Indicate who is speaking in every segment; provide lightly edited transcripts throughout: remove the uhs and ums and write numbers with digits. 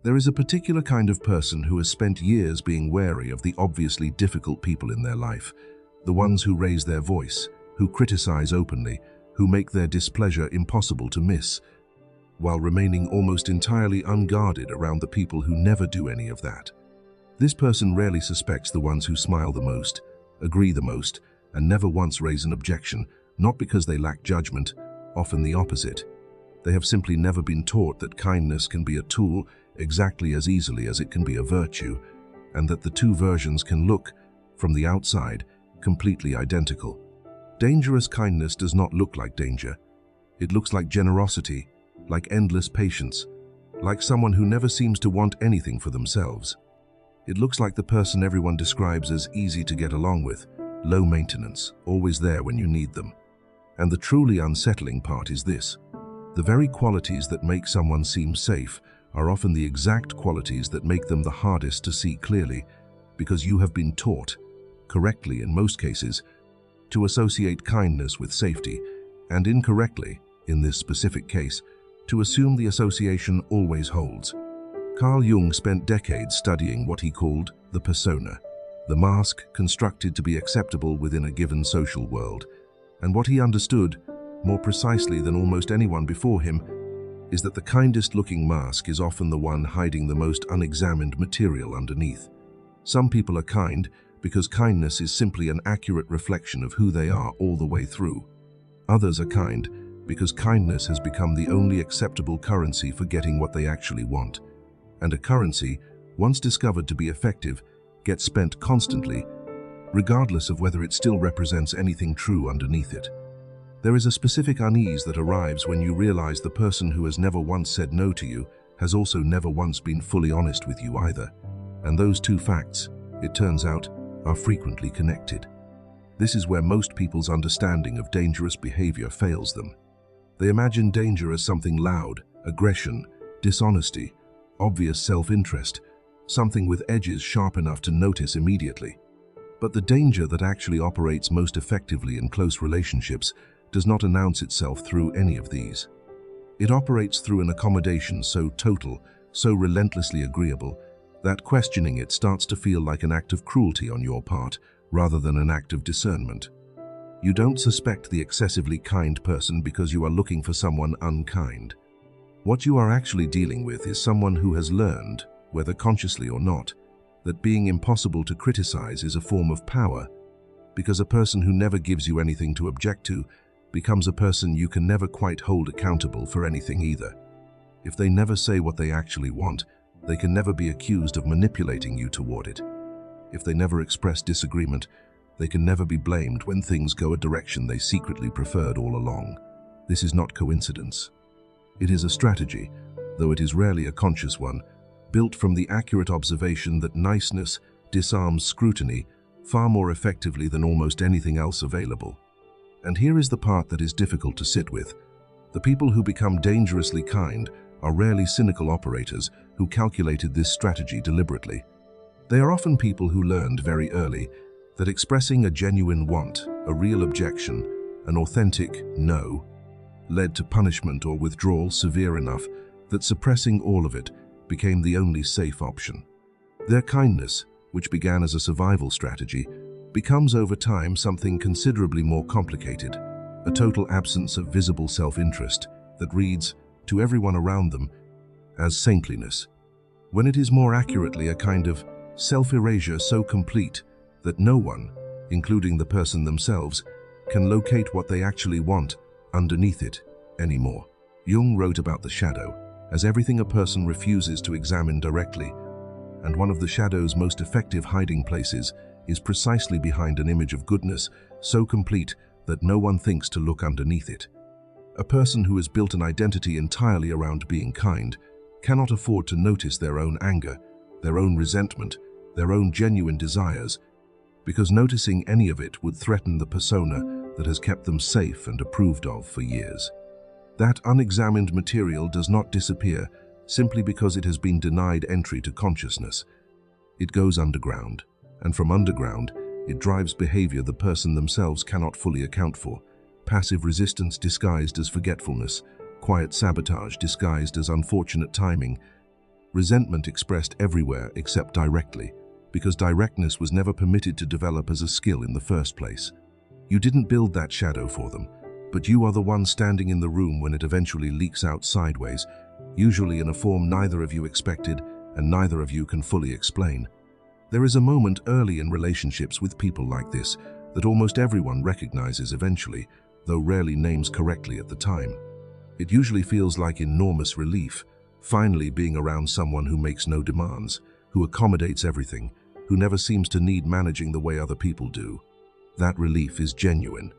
Speaker 1: There is a particular kind of person who has spent years being wary of the obviously difficult people in their life, the ones who raise their voice, who criticize openly, who make their displeasure impossible to miss, while remaining almost entirely unguarded around the people who never do any of that. This person rarely suspects the ones who smile the most, agree the most, and never once raise an objection, not because they lack judgment, often the opposite. They have simply never been taught that kindness can be a tool exactly as easily as it can be a virtue, and that the two versions can look, from the outside, completely identical. Dangerous kindness does not look like danger. It looks like generosity, like endless patience, like someone who never seems to want anything for themselves. It looks like the person everyone describes as easy to get along with, low maintenance, always there when you need them. And the truly unsettling part is this: the very qualities that make someone seem safe are often the exact qualities that make them the hardest to see clearly, because you have been taught, correctly in most cases, to associate kindness with safety, and incorrectly, in this specific case, to assume the association always holds. Carl Jung spent decades studying what he called the persona, the mask constructed to be acceptable within a given social world. And what he understood, more precisely than almost anyone before him, is that the kindest-looking mask is often the one hiding the most unexamined material underneath. Some people are kind because kindness is simply an accurate reflection of who they are all the way through. Others are kind because kindness has become the only acceptable currency for getting what they actually want. And a currency, once discovered to be effective, gets spent constantly, regardless of whether it still represents anything true underneath it. There is a specific unease that arrives when you realize the person who has never once said no to you has also never once been fully honest with you either. And those two facts, it turns out, are frequently connected. This is where most people's understanding of dangerous behavior fails them. They imagine danger as something loud, aggression, dishonesty, obvious self-interest, something with edges sharp enough to notice immediately. But the danger that actually operates most effectively in close relationships does not announce itself through any of these. It operates through an accommodation so total, so relentlessly agreeable, that questioning it starts to feel like an act of cruelty on your part, rather than an act of discernment. You don't suspect the excessively kind person because you are looking for someone unkind. What you are actually dealing with is someone who has learned, whether consciously or not, that being impossible to criticize is a form of power, because a person who never gives you anything to object to becomes a person you can never quite hold accountable for anything either. If they never say what they actually want, they can never be accused of manipulating you toward it. If they never express disagreement, they can never be blamed when things go a direction they secretly preferred all along. This is not coincidence. It is a strategy, though it is rarely a conscious one, built from the accurate observation that niceness disarms scrutiny far more effectively than almost anything else available. And here is the part that is difficult to sit with. The people who become dangerously kind are rarely cynical operators who calculated this strategy deliberately. They are often people who learned very early that expressing a genuine want, a real objection, an authentic no, led to punishment or withdrawal severe enough that suppressing all of it became the only safe option. Their kindness, which began as a survival strategy, becomes over time something considerably more complicated, a total absence of visible self-interest that reads, to everyone around them, as saintliness, when it is more accurately a kind of self-erasure so complete that no one, including the person themselves, can locate what they actually want underneath it anymore. Jung wrote about the shadow as everything a person refuses to examine directly, and one of the shadow's most effective hiding places is precisely behind an image of goodness so complete that no one thinks to look underneath it. A person who has built an identity entirely around being kind cannot afford to notice their own anger, their own resentment, their own genuine desires, because noticing any of it would threaten the persona that has kept them safe and approved of for years. That unexamined material does not disappear simply because it has been denied entry to consciousness. It goes underground, and from underground, it drives behavior the person themselves cannot fully account for. Passive resistance disguised as forgetfulness, quiet sabotage disguised as unfortunate timing, resentment expressed everywhere except directly, because directness was never permitted to develop as a skill in the first place. You didn't build that shadow for them, but you are the one standing in the room when it eventually leaks out sideways, usually in a form neither of you expected and neither of you can fully explain. There is a moment early in relationships with people like this that almost everyone recognizes eventually, though rarely names correctly at the time. It usually feels like enormous relief, finally being around someone who makes no demands, who accommodates everything, who never seems to need managing the way other people do. That relief is genuine,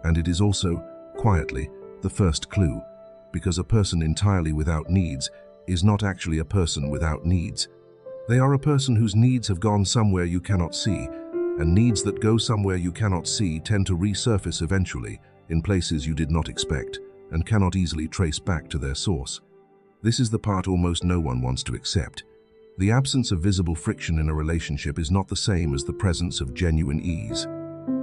Speaker 1: and it is also, quietly, the first clue, because a person entirely without needs is not actually a person without needs. They are a person whose needs have gone somewhere you cannot see, and needs that go somewhere you cannot see tend to resurface eventually in places you did not expect and cannot easily trace back to their source. This is the part almost no one wants to accept. The absence of visible friction in a relationship is not the same as the presence of genuine ease.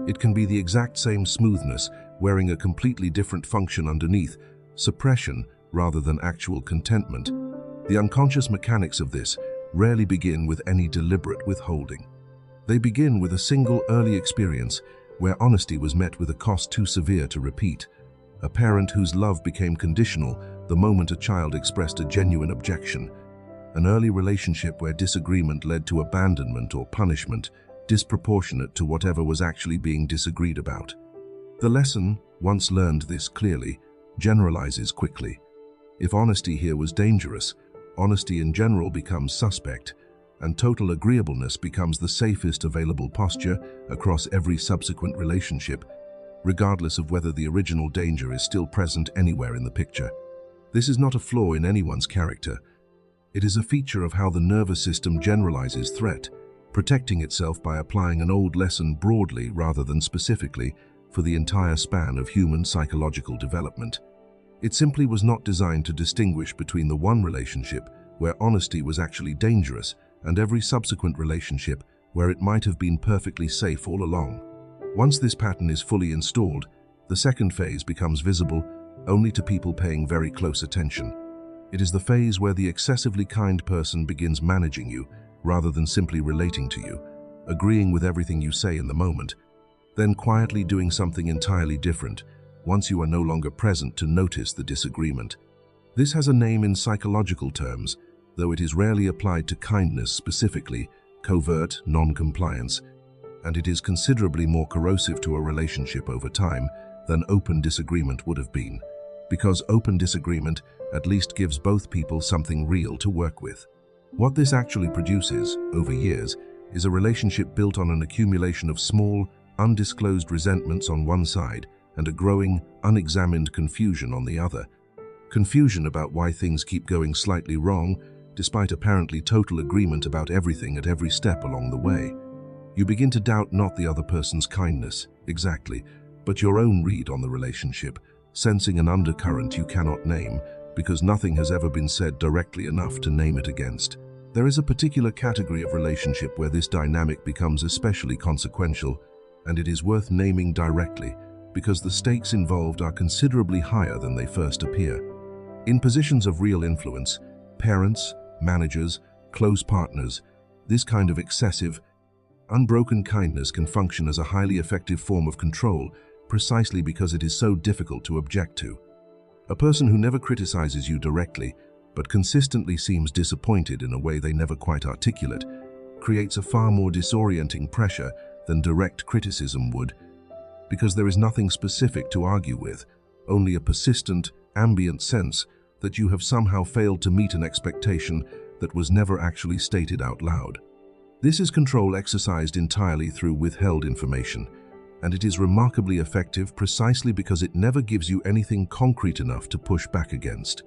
Speaker 1: It can be the exact same smoothness, wearing a completely different function underneath, suppression rather than actual contentment. The unconscious mechanics of this rarely begin with any deliberate withholding. They begin with a single early experience where honesty was met with a cost too severe to repeat. A parent whose love became conditional the moment a child expressed a genuine objection. An early relationship where disagreement led to abandonment or punishment, disproportionate to whatever was actually being disagreed about. The lesson, once learned this clearly, generalizes quickly. If honesty here was dangerous, honesty in general becomes suspect, and total agreeableness becomes the safest available posture across every subsequent relationship, regardless of whether the original danger is still present anywhere in the picture. This is not a flaw in anyone's character. It is a feature of how the nervous system generalizes threat, protecting itself by applying an old lesson broadly rather than specifically for the entire span of human psychological development. It simply was not designed to distinguish between the one relationship where honesty was actually dangerous and every subsequent relationship where it might have been perfectly safe all along. Once this pattern is fully installed, the second phase becomes visible only to people paying very close attention. It is the phase where the excessively kind person begins managing you rather than simply relating to you, agreeing with everything you say in the moment, then quietly doing something entirely different once you are no longer present to notice the disagreement. This has a name in psychological terms, though it is rarely applied to kindness specifically, covert non-compliance, and it is considerably more corrosive to a relationship over time than open disagreement would have been, because open disagreement at least gives both people something real to work with. What this actually produces, over years, is a relationship built on an accumulation of small, undisclosed resentments on one side and a growing, unexamined confusion on the other. Confusion about why things keep going slightly wrong, despite apparently total agreement about everything at every step along the way. You begin to doubt not the other person's kindness, exactly, but your own read on the relationship, sensing an undercurrent you cannot name because nothing has ever been said directly enough to name it against. There is a particular category of relationship where this dynamic becomes especially consequential, and it is worth naming directly because the stakes involved are considerably higher than they first appear. In positions of real influence, parents, managers, close partners, this kind of excessive, unbroken kindness can function as a highly effective form of control precisely because it is so difficult to object to. A person who never criticizes you directly, but consistently seems disappointed in a way they never quite articulate, creates a far more disorienting pressure than direct criticism would, because there is nothing specific to argue with, only a persistent, ambient sense that you have somehow failed to meet an expectation that was never actually stated out loud. This is control exercised entirely through withheld information, and it is remarkably effective precisely because it never gives you anything concrete enough to push back against.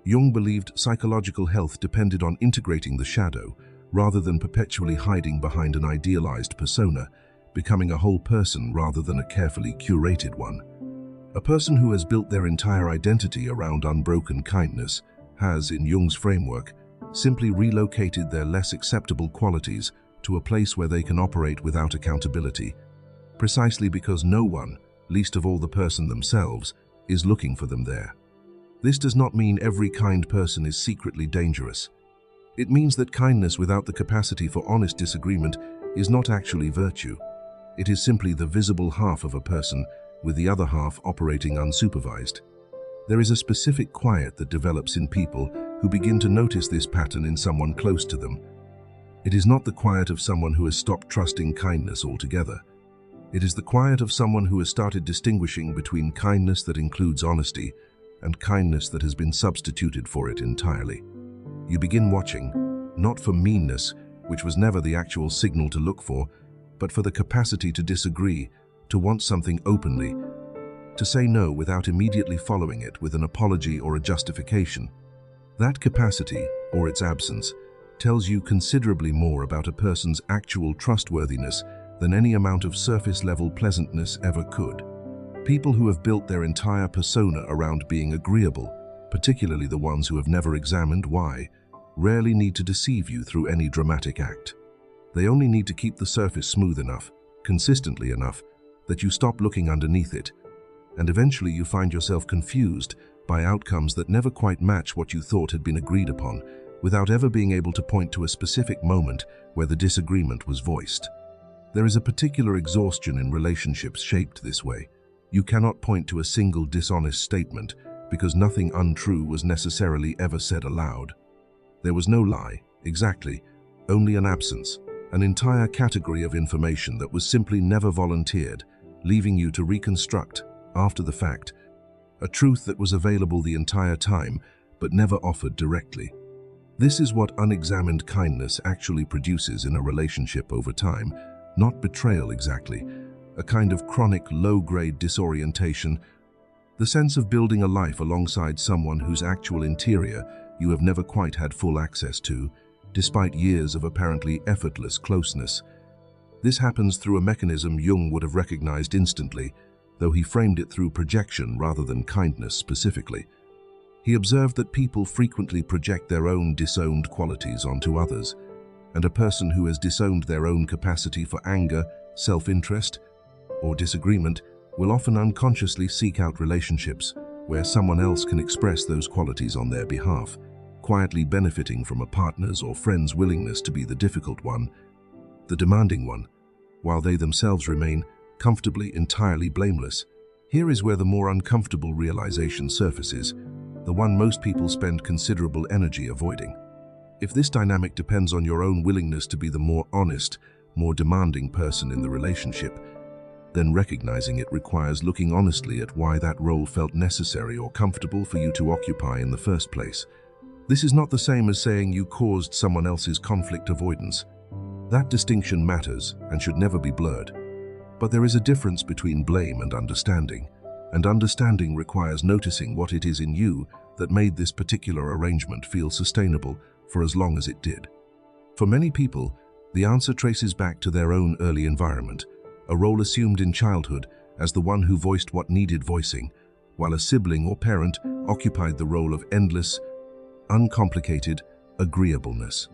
Speaker 1: Jung believed psychological health depended on integrating the shadow, rather than perpetually hiding behind an idealized persona, becoming a whole person rather than a carefully curated one. A person who has built their entire identity around unbroken kindness has, in Jung's framework, simply relocated their less acceptable qualities to a place where they can operate without accountability, precisely because no one, least of all the person themselves, is looking for them there. This does not mean every kind person is secretly dangerous. It means that kindness without the capacity for honest disagreement is not actually virtue. It is simply the visible half of a person, with the other half operating unsupervised. There is a specific quiet that develops in people who begin to notice this pattern in someone close to them. It is not the quiet of someone who has stopped trusting kindness altogether. It is the quiet of someone who has started distinguishing between kindness that includes honesty and kindness that has been substituted for it entirely. You begin watching, not for meanness, which was never the actual signal to look for, but for the capacity to disagree, to want something openly, to say no without immediately following it with an apology or a justification. That capacity, or its absence, tells you considerably more about a person's actual trustworthiness than any amount of surface-level pleasantness ever could. People who have built their entire persona around being agreeable, particularly the ones who have never examined why, rarely need to deceive you through any dramatic act. They only need to keep the surface smooth enough, consistently enough, that you stop looking underneath it, and eventually you find yourself confused by outcomes that never quite match what you thought had been agreed upon, without ever being able to point to a specific moment where the disagreement was voiced. There is a particular exhaustion in relationships shaped this way. You cannot point to a single dishonest statement because nothing untrue was necessarily ever said aloud. There was no lie, exactly, only an absence, an entire category of information that was simply never volunteered, leaving you to reconstruct, after the fact, a truth that was available the entire time but never offered directly. This is what unexamined kindness actually produces in a relationship over time, not betrayal exactly, a kind of chronic low-grade disorientation, the sense of building a life alongside someone whose actual interior you have never quite had full access to, despite years of apparently effortless closeness. This happens through a mechanism Jung would have recognized instantly, though he framed it through projection rather than kindness specifically. He observed that people frequently project their own disowned qualities onto others, and a person who has disowned their own capacity for anger, self-interest, or disagreement will often unconsciously seek out relationships where someone else can express those qualities on their behalf, quietly benefiting from a partner's or friend's willingness to be the difficult one, the demanding one, while they themselves remain comfortably entirely blameless. Here is where the more uncomfortable realization surfaces, the one most people spend considerable energy avoiding. If this dynamic depends on your own willingness to be the more honest, more demanding person in the relationship, then recognizing it requires looking honestly at why that role felt necessary or comfortable for you to occupy in the first place. This is not the same as saying you caused someone else's conflict avoidance. That distinction matters and should never be blurred. But there is a difference between blame and understanding requires noticing what it is in you that made this particular arrangement feel sustainable for as long as it did. For many people, the answer traces back to their own early environment, a role assumed in childhood as the one who voiced what needed voicing, while a sibling or parent occupied the role of endless, uncomplicated agreeableness.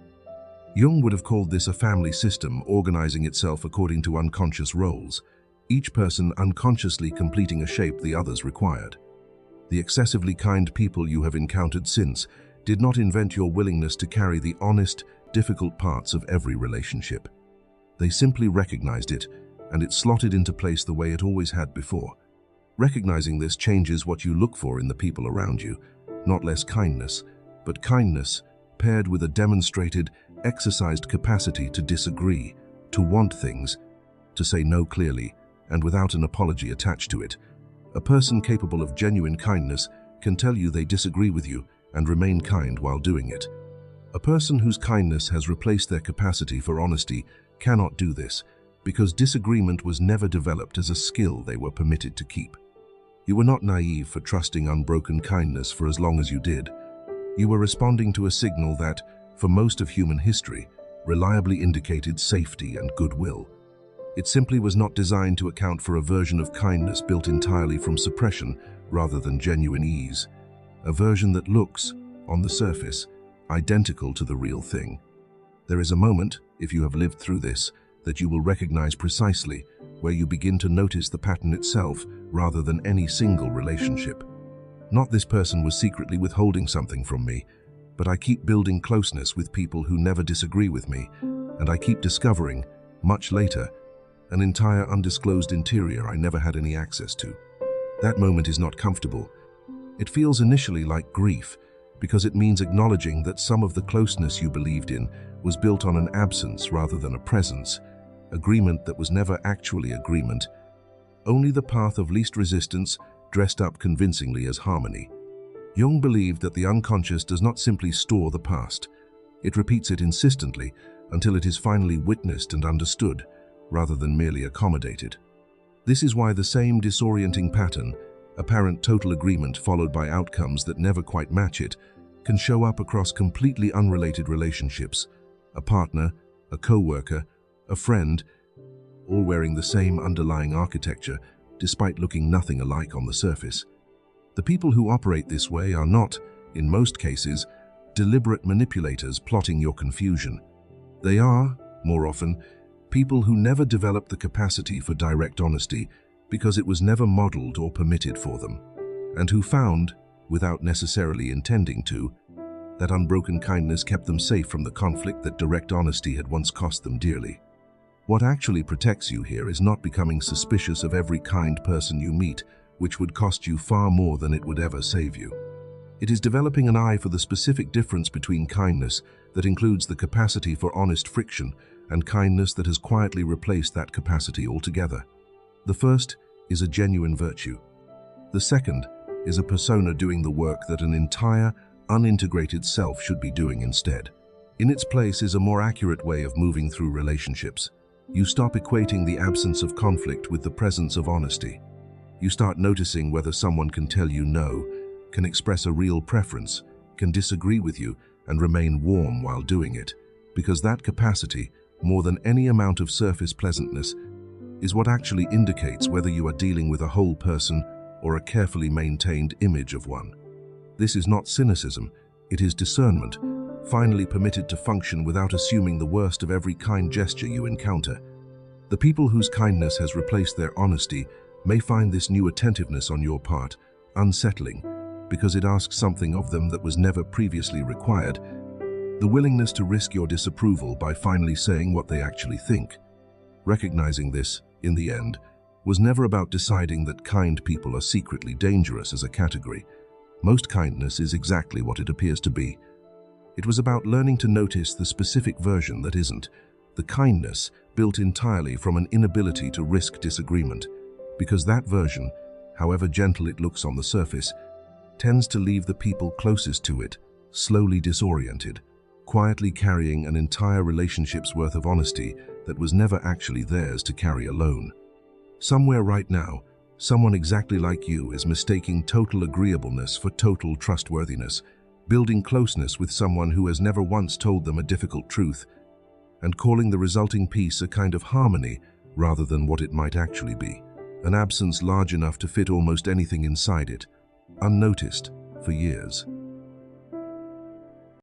Speaker 1: Jung would have called this a family system organizing itself according to unconscious roles, each person unconsciously completing a shape the others required. The excessively kind people you have encountered since did not invent your willingness to carry the honest, difficult parts of every relationship. They simply recognized it, and it slotted into place the way it always had before. Recognizing this changes what you look for in the people around you, not less kindness, but kindness paired with a demonstrated, exercised capacity to disagree, to want things, to say no clearly, and without an apology attached to it. A person capable of genuine kindness can tell you they disagree with you and remain kind while doing it. A person whose kindness has replaced their capacity for honesty cannot do this, because disagreement was never developed as a skill they were permitted to keep. You were not naive for trusting unbroken kindness for as long as you did. You were responding to a signal that, for most of human history, reliably indicated safety and goodwill. It simply was not designed to account for a version of kindness built entirely from suppression rather than genuine ease, a version that looks, on the surface, identical to the real thing. There is a moment, if you have lived through this, that you will recognize precisely, where you begin to notice the pattern itself rather than any single relationship. Not this person was secretly withholding something from me, But I keep building closeness with people who never disagree with me, and I keep discovering, much later, an entire undisclosed interior I never had any access to. That moment is not comfortable. It feels initially like grief, because it means acknowledging that some of the closeness you believed in was built on an absence rather than a presence, agreement that was never actually agreement, only the path of least resistance dressed up convincingly as harmony. Jung believed that the unconscious does not simply store the past. It repeats it insistently until it is finally witnessed and understood, rather than merely accommodated. This is why the same disorienting pattern, apparent total agreement followed by outcomes that never quite match it, can show up across completely unrelated relationships, a partner, a co-worker, a friend, all wearing the same underlying architecture, despite looking nothing alike on the surface. The people who operate this way are not, in most cases, deliberate manipulators plotting your confusion. They are, more often, people who never developed the capacity for direct honesty because it was never modeled or permitted for them, and who found, without necessarily intending to, that unbroken kindness kept them safe from the conflict that direct honesty had once cost them dearly. What actually protects you here is not becoming suspicious of every kind person you meet, which would cost you far more than it would ever save you. It is developing an eye for the specific difference between kindness that includes the capacity for honest friction and kindness that has quietly replaced that capacity altogether. The first is a genuine virtue. The second is a persona doing the work that an entire, unintegrated self should be doing instead. In its place is a more accurate way of moving through relationships. You stop equating the absence of conflict with the presence of honesty. You start noticing whether someone can tell you no, can express a real preference, can disagree with you, and remain warm while doing it, because that capacity, more than any amount of surface pleasantness, is what actually indicates whether you are dealing with a whole person or a carefully maintained image of one. This is not cynicism, it is discernment, finally permitted to function without assuming the worst of every kind gesture you encounter. The people whose kindness has replaced their honesty may find this new attentiveness on your part unsettling, because it asks something of them that was never previously required, the willingness to risk your disapproval by finally saying what they actually think. Recognizing this, in the end, was never about deciding that kind people are secretly dangerous as a category. Most kindness is exactly what it appears to be. It was about learning to notice the specific version that isn't, the kindness built entirely from an inability to risk disagreement, because that version, however gentle it looks on the surface, tends to leave the people closest to it slowly disoriented, quietly carrying an entire relationship's worth of honesty that was never actually theirs to carry alone. Somewhere right now, someone exactly like you is mistaking total agreeableness for total trustworthiness, building closeness with someone who has never once told them a difficult truth, and calling the resulting peace a kind of harmony rather than what it might actually be, an absence large enough to fit almost anything inside it, unnoticed for years.